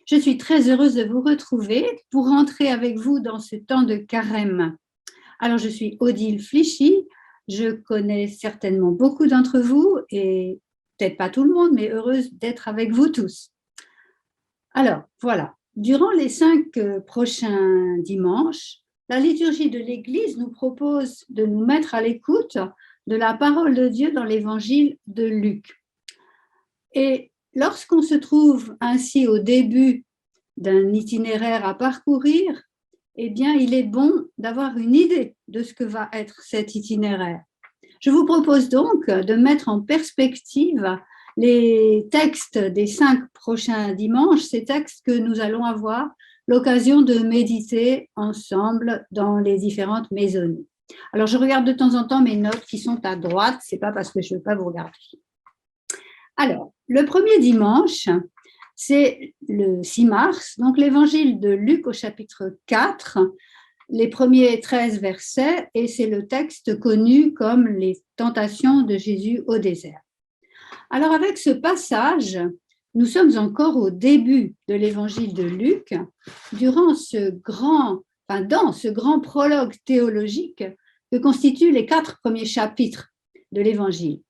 Je suis très heureuse de vous retrouver pour rentrer avec vous dans ce temps de carême. Alors, je suis Odile Flichy. Je connais certainement beaucoup d'entre vous et peut-être pas tout le monde, mais heureuse d'être avec vous tous. Alors, voilà. Durant les 5 prochains dimanches, la liturgie de l'Église nous propose de nous mettre à l'écoute de la parole de Dieu dans l'évangile de Luc. Et lorsqu'on se trouve ainsi au début d'un itinéraire à parcourir, eh bien, il est bon d'avoir une idée de ce que va être cet itinéraire. Je vous propose donc de mettre en perspective les textes des 5 prochains dimanches, ces textes que nous allons avoir l'occasion de méditer ensemble dans les différentes maisonnées. Alors, je regarde de temps en temps mes notes qui sont à droite, ce n'est pas parce que je ne veux pas vous regarder. Alors, le premier dimanche, c'est le 6 mars, donc l'évangile de Luc au chapitre 4, les premiers 13 versets, et c'est le texte connu comme les tentations de Jésus au désert. Alors, avec ce passage, nous sommes encore au début de l'évangile de Luc, dans ce grand prologue théologique que constituent les 4 premiers chapitres de l'évangile.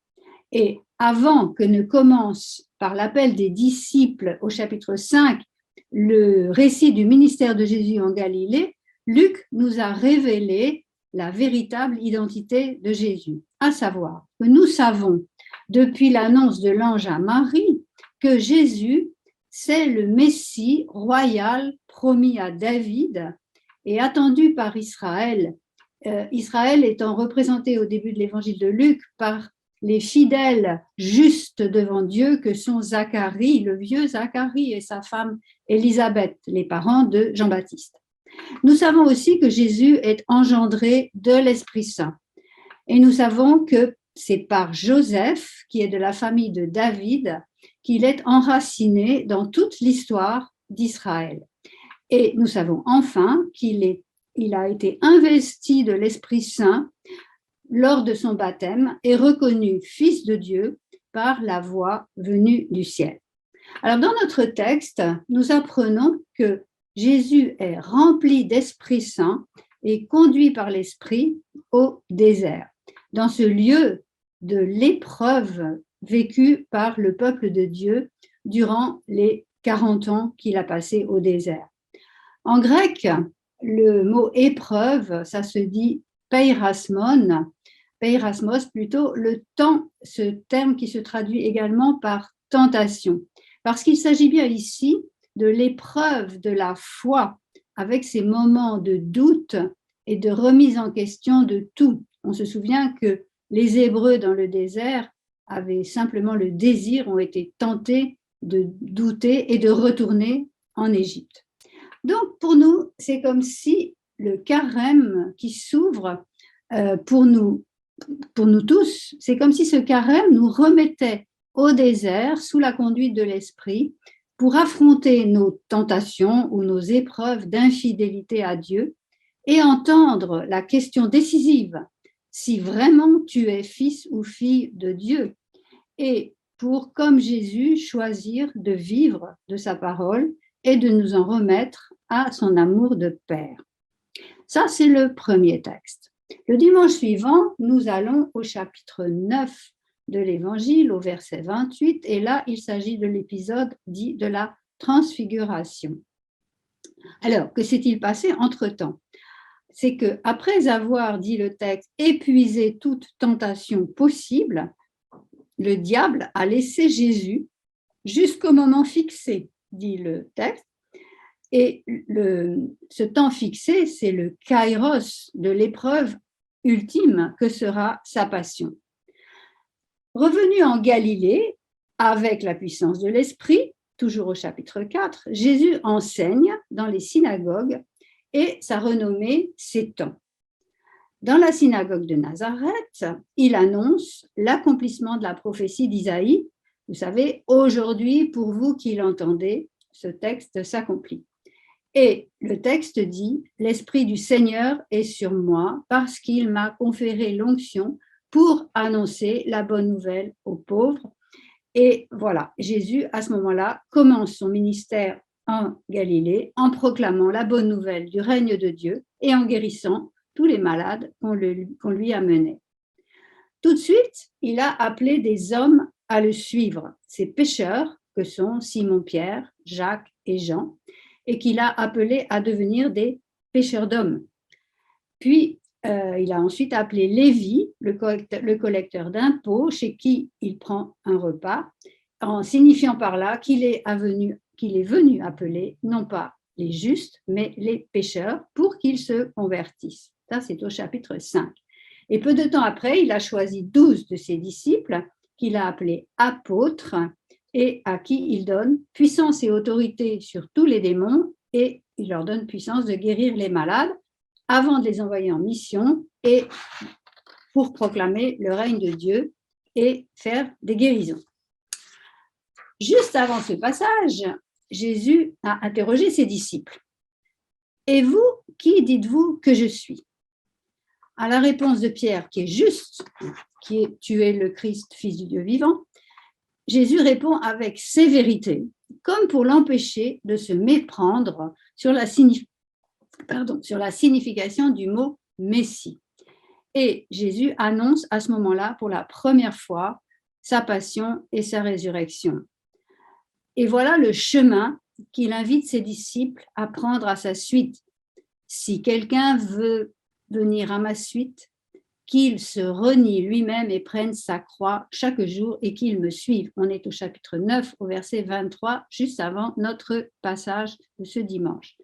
Et avant que ne commence par l'appel des disciples au chapitre 5, le récit du ministère de Jésus en Galilée, Luc nous a révélé la véritable identité de Jésus, à savoir que nous savons depuis l'annonce de l'ange à Marie que Jésus, c'est le Messie royal promis à David et attendu par Israël. Israël étant représenté au début de l'évangile de Luc par les fidèles justes devant Dieu que sont Zacharie, le vieux Zacharie et sa femme Élisabeth, les parents de Jean-Baptiste. Nous savons aussi que Jésus est engendré de l'Esprit Saint. Et nous savons que c'est par Joseph, qui est de la famille de David, qu'il est enraciné dans toute l'histoire d'Israël. Et nous savons enfin qu'il a été investi de l'Esprit Saint lors de son baptême et reconnu fils de Dieu par la voix venue du ciel. Alors, dans notre texte, nous apprenons que Jésus est rempli d'Esprit Saint et conduit par l'Esprit au désert, dans ce lieu de l'épreuve vécue par le peuple de Dieu durant les 40 ans qu'il a passé au désert. En grec, le mot épreuve, ça se dit peirasmos plutôt, ce terme qui se traduit également par tentation, parce qu'il s'agit bien ici de l'épreuve de la foi, avec ces moments de doute et de remise en question de tout. On se souvient que les Hébreux dans le désert avaient simplement le désir, ont été tentés de douter et de retourner en Égypte. Donc, pour nous, c'est comme si le carême qui s'ouvre pour nous tous, c'est comme si ce carême nous remettait au désert sous la conduite de l'Esprit pour affronter nos tentations ou nos épreuves d'infidélité à Dieu et entendre la question décisive, si vraiment tu es fils ou fille de Dieu, et pour, comme Jésus, choisir de vivre de sa parole et de nous en remettre à son amour de Père. Ça, c'est le premier texte. Le dimanche suivant, nous allons au chapitre 9 de l'Évangile, au verset 28, et là, il s'agit de l'épisode dit de la transfiguration. Alors, que s'est-il passé entre-temps? C'est qu'après avoir, dit le texte, épuisé toute tentation possible, le diable a laissé Jésus jusqu'au moment fixé, dit le texte, et ce temps fixé, c'est le kairos de l'épreuve ultime que sera sa passion. Revenu en Galilée, avec la puissance de l'Esprit, toujours au chapitre 4, Jésus enseigne dans les synagogues et sa renommée s'étend. Dans la synagogue de Nazareth, il annonce l'accomplissement de la prophétie d'Isaïe. Vous savez, aujourd'hui, pour vous qui l'entendez, ce texte s'accomplit. Et le texte dit « L'Esprit du Seigneur est sur moi parce qu'il m'a conféré l'onction pour annoncer la bonne nouvelle aux pauvres. » Et voilà, Jésus, à ce moment-là, commence son ministère en Galilée en proclamant la bonne nouvelle du règne de Dieu et en guérissant tous les malades qu'on lui amenait. Tout de suite, il a appelé des hommes à le suivre, ces pécheurs que sont Simon-Pierre, Jacques et Jean, et qu'il a appelés à devenir des pécheurs d'hommes. Puis, il a ensuite appelé Lévi, le collecteur d'impôts, chez qui il prend un repas, en signifiant par là qu'il est venu appeler non pas les justes, mais les pécheurs, pour qu'ils se convertissent. Ça, c'est au chapitre 5. Et peu de temps après, il a choisi 12 de ses disciples qu'il a appelés apôtres et à qui il donne puissance et autorité sur tous les démons et il leur donne puissance de guérir les malades avant de les envoyer en mission et pour proclamer le règne de Dieu et faire des guérisons. Juste avant ce passage, Jésus a interrogé ses disciples. « Et vous, qui dites-vous que je suis ?» À la réponse de Pierre, qui est juste, qui est « Tu es le Christ, fils du Dieu vivant », Jésus répond avec sévérité, comme pour l'empêcher de se méprendre sur la signification du mot « Messie ». Et Jésus annonce à ce moment-là, pour la première fois, sa passion et sa résurrection. Et voilà le chemin qu'il invite ses disciples à prendre à sa suite. Si quelqu'un veut venir à ma suite, qu'il se renie lui-même et prenne sa croix chaque jour et qu'il me suive. On est au chapitre 9, au verset 23, juste avant notre passage de ce dimanche.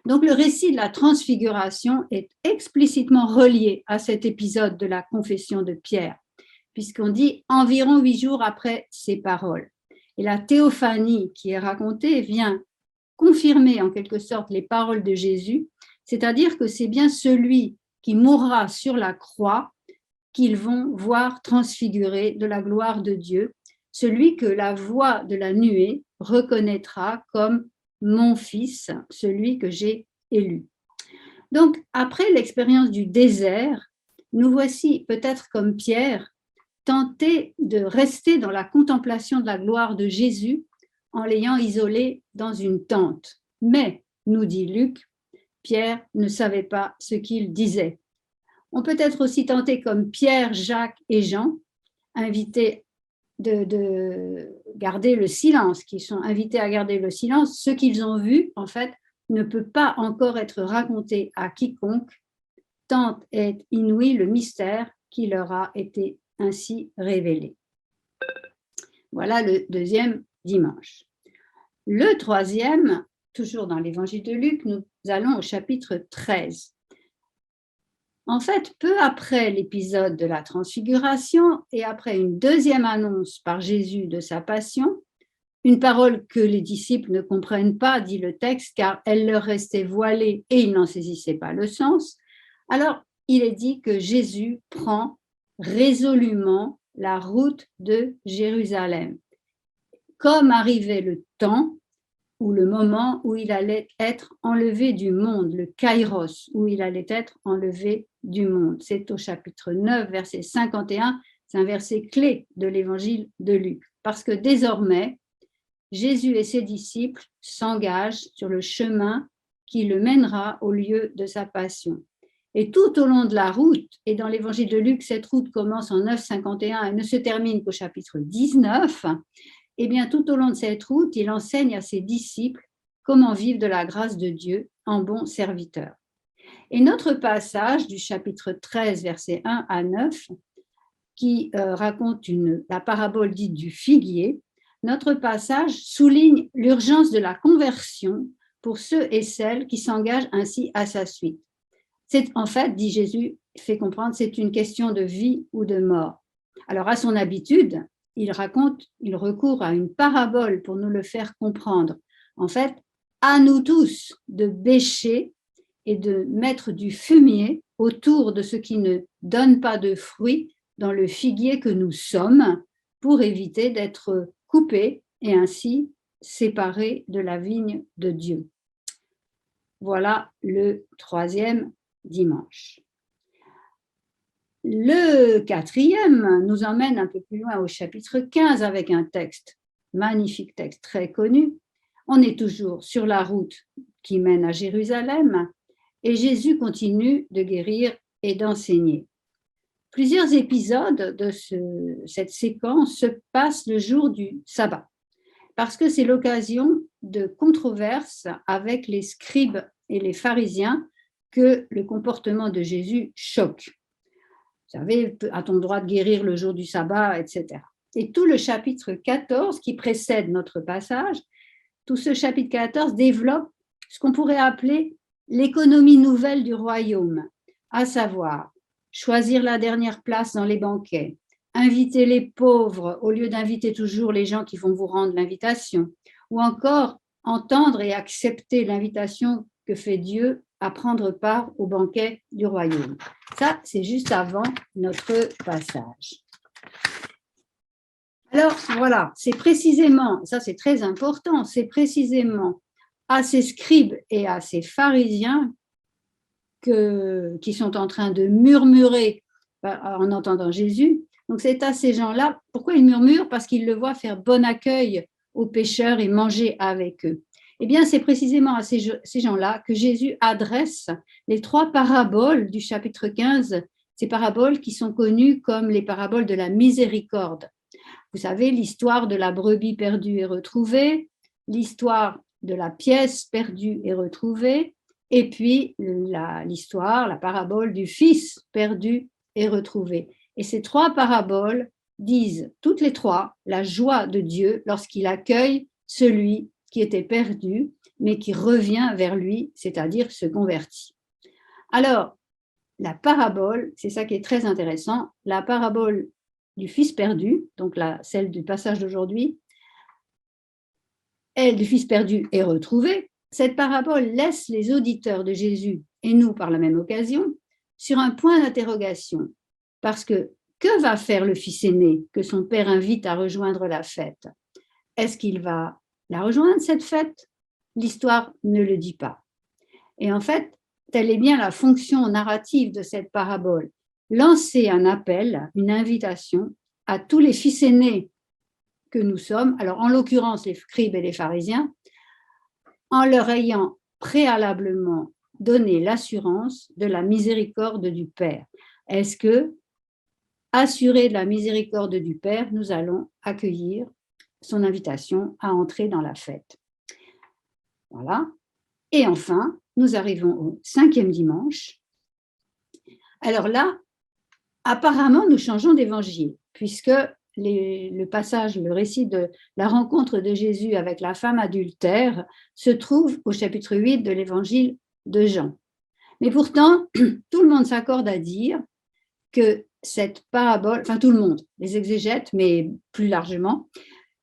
Donc le récit de la transfiguration est explicitement relié à cet épisode de la confession de Pierre, puisqu'on dit environ 8 jours après ces paroles. Et la théophanie qui est racontée vient confirmer en quelque sorte les paroles de Jésus, c'est-à-dire que c'est bien celui qui mourra sur la croix qu'ils vont voir transfiguré de la gloire de Dieu, celui que la voix de la nuée reconnaîtra comme mon fils, celui que j'ai élu. Donc, après l'expérience du désert, nous voici peut-être comme Pierre, tentés de rester dans la contemplation de la gloire de Jésus en l'ayant isolé dans une tente. Mais, nous dit Luc, Pierre ne savait pas ce qu'il disait. On peut être aussi tenté comme Pierre, Jacques et Jean, invités de garder le silence, qui sont invités à garder le silence. Ce qu'ils ont vu, en fait, ne peut pas encore être raconté à quiconque, tant est inouï le mystère qui leur a été ainsi révélé. Voilà le deuxième dimanche. Le troisième, toujours dans l'évangile de Luc, nous allons au chapitre 13. En fait, peu après l'épisode de la transfiguration et après une deuxième annonce par Jésus de sa passion, une parole que les disciples ne comprennent pas, dit le texte, car elle leur restait voilée et ils n'en saisissaient pas le sens, alors il est dit que Jésus prend résolument la route de Jérusalem. Comme arrivait le temps ou le moment où il allait être enlevé du monde, le kairos, où il allait être enlevé du monde. C'est au chapitre 9, verset 51, c'est un verset clé de l'évangile de Luc, parce que désormais, Jésus et ses disciples s'engagent sur le chemin qui le mènera au lieu de sa passion. Et tout au long de la route, et dans l'évangile de Luc, cette route commence en 9,51 et ne se termine qu'au chapitre 19, eh bien, tout au long de cette route, il enseigne à ses disciples comment vivre de la grâce de Dieu en bon serviteur. Et notre passage du chapitre 13, versets 1 à 9, qui raconte la parabole dite du figuier, notre passage souligne l'urgence de la conversion pour ceux et celles qui s'engagent ainsi à sa suite. C'est en fait, dit Jésus, fait comprendre, c'est une question de vie ou de mort. Alors, à son habitude, il recourt à une parabole pour nous le faire comprendre. En fait, à nous tous de bêcher et de mettre du fumier autour de ce qui ne donne pas de fruits dans le figuier que nous sommes pour éviter d'être coupés et ainsi séparés de la vigne de Dieu. Voilà le troisième dimanche. Le quatrième nous emmène un peu plus loin au chapitre 15 avec un texte, magnifique texte très connu. On est toujours sur la route qui mène à Jérusalem et Jésus continue de guérir et d'enseigner. Plusieurs épisodes de cette séquence se passent le jour du sabbat, parce que c'est l'occasion de controverses avec les scribes et les pharisiens que le comportement de Jésus choque. Vous savez, a-t-on le droit de guérir le jour du sabbat, etc. Et tout le chapitre 14 qui précède notre passage, tout ce chapitre 14 développe ce qu'on pourrait appeler l'économie nouvelle du royaume, à savoir choisir la dernière place dans les banquets, inviter les pauvres au lieu d'inviter toujours les gens qui vont vous rendre l'invitation, ou encore entendre et accepter l'invitation que fait Dieu à prendre part au banquet du royaume. Ça, c'est juste avant notre passage. Alors, voilà, c'est précisément, ça c'est très important, c'est précisément à ces scribes et à ces pharisiens qui sont en train de murmurer en entendant Jésus. Donc, c'est à ces gens-là. Pourquoi ils murmurent? Parce qu'ils le voient faire bon accueil aux pécheurs et manger avec eux. Eh bien, c'est précisément à ces gens-là que Jésus adresse les 3 paraboles du chapitre 15, ces paraboles qui sont connues comme les paraboles de la miséricorde. Vous savez, l'histoire de la brebis perdue et retrouvée, l'histoire de la pièce perdue et retrouvée, et puis la parabole du fils perdu et retrouvé. Et ces 3 paraboles disent, toutes les 3, la joie de Dieu lorsqu'il accueille celui qui était perdu, mais qui revient vers lui, c'est-à-dire se convertit. Alors, la parabole, c'est ça qui est très intéressant, la parabole du fils perdu, donc celle du passage d'aujourd'hui, elle du fils perdu est retrouvée. Cette parabole laisse les auditeurs de Jésus, et nous par la même occasion, sur un point d'interrogation. Parce que va faire le fils aîné que son père invite à rejoindre la fête? Est-ce qu'il va la rejoindre, cette fête? L'histoire ne le dit pas. Et en fait, telle est bien la fonction narrative de cette parabole. Lancer un appel, une invitation à tous les fils aînés que nous sommes, alors en l'occurrence les scribes et les pharisiens, en leur ayant préalablement donné l'assurance de la miséricorde du Père. Est-ce que, assurés de la miséricorde du Père, nous allons accueillir son invitation à entrer dans la fête? Voilà. Et enfin, nous arrivons au 5e dimanche. Alors là, apparemment, nous changeons d'évangile, puisque le passage, le récit de la rencontre de Jésus avec la femme adultère se trouve au chapitre 8 de l'évangile de Jean. Mais pourtant, tout le monde s'accorde à dire que cette parabole, enfin tout le monde, les exégètes, mais plus largement,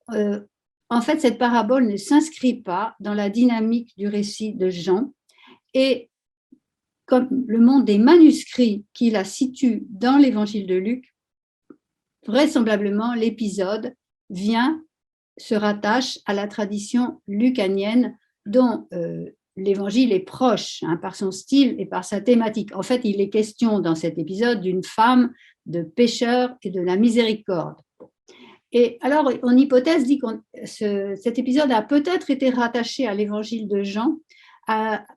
en fait, cette parabole ne s'inscrit pas dans la dynamique du récit de Jean, et comme le monde des manuscrits qui la situe dans l'évangile de Luc, vraisemblablement l'épisode se rattache à la tradition lucanienne dont l'évangile est proche, par son style et par sa thématique. En fait, il est question dans cet épisode d'une femme, de pécheur et de la miséricorde. Et alors, on hypothèse dit que cet épisode a peut-être été rattaché à l'évangile de Jean, à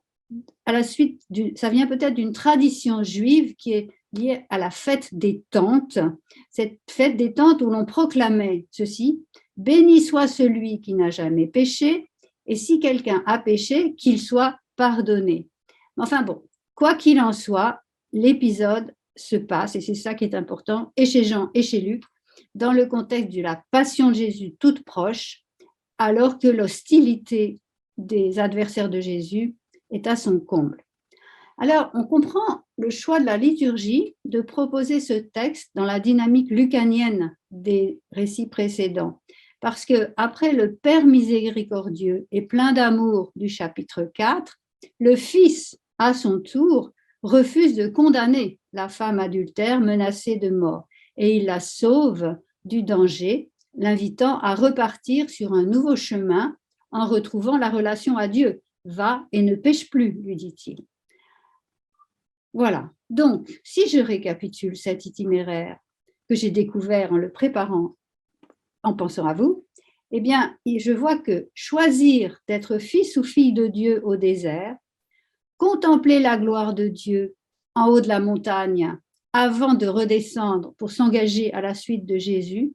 la suite, ça vient peut-être d'une tradition juive qui est liée à la fête des tentes, cette fête des tentes où l'on proclamait ceci: « Béni soit celui qui n'a jamais péché, et si quelqu'un a péché, qu'il soit pardonné. » Enfin bon, quoi qu'il en soit, l'épisode se passe, et c'est ça qui est important, et chez Jean et chez Luc, dans le contexte de la passion de Jésus toute proche, alors que l'hostilité des adversaires de Jésus est à son comble. Alors, on comprend le choix de la liturgie de proposer ce texte dans la dynamique lucanienne des récits précédents, parce que après le Père miséricordieux et plein d'amour du chapitre 4, le Fils, à son tour, refuse de condamner la femme adultère menacée de mort, et il la sauve du danger, l'invitant à repartir sur un nouveau chemin en retrouvant la relation à Dieu. « Va et ne pêche plus », lui dit-il. Voilà, donc si je récapitule cet itinéraire que j'ai découvert en le préparant, en pensant à vous, eh bien, je vois que choisir d'être fils ou fille de Dieu au désert, contempler la gloire de Dieu en haut de la montagne avant de redescendre pour s'engager à la suite de Jésus,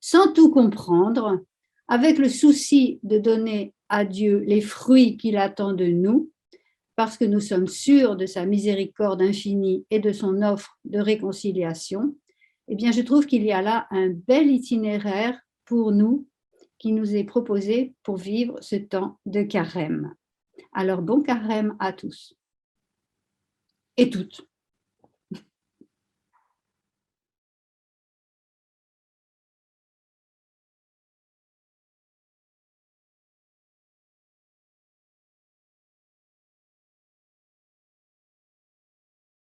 sans tout comprendre, avec le souci de donner à Dieu les fruits qu'il attend de nous, parce que nous sommes sûrs de sa miséricorde infinie et de son offre de réconciliation, eh bien, je trouve qu'il y a là un bel itinéraire pour nous qui nous est proposé pour vivre ce temps de carême. Alors, bon carême à tous et toutes.